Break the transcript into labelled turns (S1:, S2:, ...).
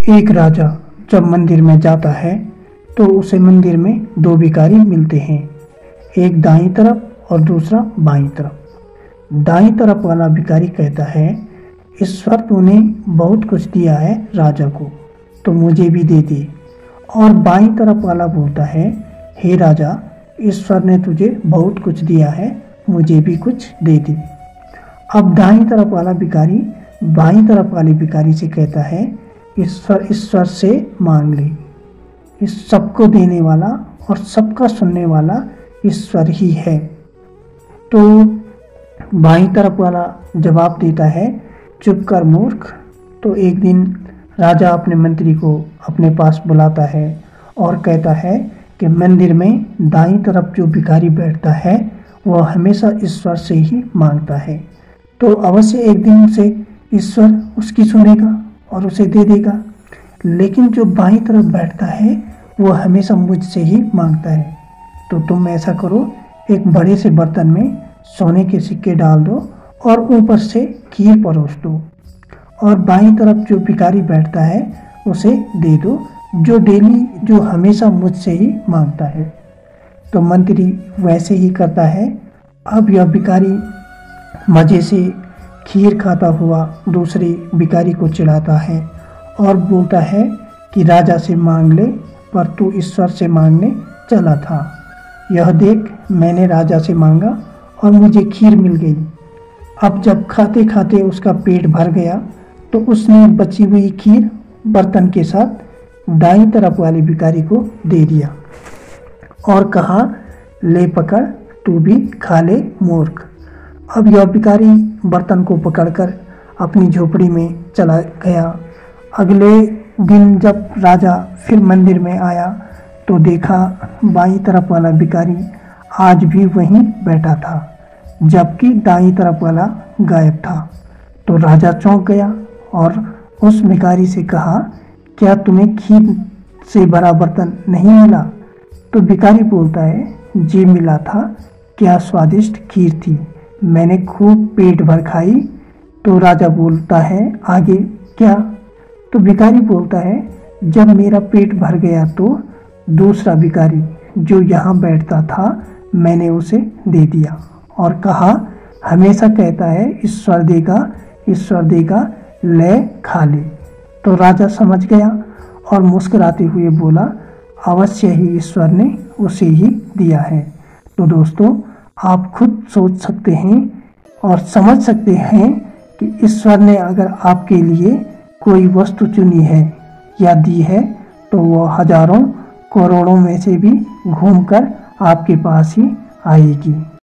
S1: एक राजा जब मंदिर में जाता है तो उसे मंदिर में दो भिखारी मिलते हैं, एक दाईं तरफ और दूसरा बाईं तरफ। दाईं तरफ वाला भिखारी कहता है, ईश्वर तूने बहुत कुछ दिया है राजा को, तो मुझे भी दे दे। और बाईं तरफ वाला बोलता है, हे राजा, ईश्वर ने तुझे बहुत कुछ दिया है, मुझे भी कुछ दे दे। अब दाईं तरफ वाला भिखारी बाईं तरफ वाले भिखारी से कहता है, ईश्वर से मांग ले। इस सबको देने वाला और सबका सुनने वाला ईश्वर ही है। तो बाईं तरफ वाला जवाब देता है, चुप कर मूर्ख। तो एक दिन राजा अपने मंत्री को अपने पास बुलाता है और कहता है कि मंदिर में दाईं तरफ जो भिखारी बैठता है वह हमेशा ईश्वर से ही मांगता है, तो अवश्य एक दिन उसे ईश्वर उसकी सुनेगा और उसे दे देगा। लेकिन जो बाईं तरफ बैठता है वह हमेशा मुझसे ही मांगता है। तो तुम ऐसा करो, एक बड़े से बर्तन में सोने के सिक्के डाल दो और ऊपर से खीर परोस दो, और बाईं तरफ जो भिखारी बैठता है उसे दे दो, जो हमेशा मुझसे ही मांगता है। तो मंत्री वैसे ही करता है। अब यह भिखारी मज़े से खीर खाता हुआ दूसरे भिखारी को चिढ़ाता है और बोलता है कि राजा से मांग ले, पर तू ईश्वर से मांगने चला था। यह देख, मैंने राजा से मांगा और मुझे खीर मिल गई। अब जब खाते खाते उसका पेट भर गया तो उसने बची हुई खीर बर्तन के साथ दाईं तरफ वाले भिखारी को दे दिया और कहा, ले पकड़, तू भी खा ले मूर्ख। अब यह भिखारी बर्तन को पकड़कर अपनी झोपड़ी में चला गया। अगले दिन जब राजा फिर मंदिर में आया तो देखा बाईं तरफ वाला भिखारी आज भी वहीं बैठा था, जबकि दाईं तरफ वाला गायब था। तो राजा चौंक गया और उस भिखारी से कहा, क्या तुम्हें खीर से भरा बर्तन नहीं मिला? तो भिखारी बोलता है, जी मिला था, क्या स्वादिष्ट खीर थी, मैंने खूब पेट भर खाई। तो राजा बोलता है, आगे क्या? तो भिखारी बोलता है, जब मेरा पेट भर गया तो दूसरा भिखारी जो यहाँ बैठता था मैंने उसे दे दिया और कहा, हमेशा कहता है ईश्वर देगा, ईश्वर देगा, ले खा ले। तो राजा समझ गया और मुस्कुराते हुए बोला, अवश्य ही ईश्वर ने उसे ही दिया है। तो दोस्तों, आप खुद सोच सकते हैं और समझ सकते हैं कि ईश्वर ने अगर आपके लिए कोई वस्तु चुनी है या दी है तो वह हजारों करोड़ों में से भी घूमकर आपके पास ही आएगी।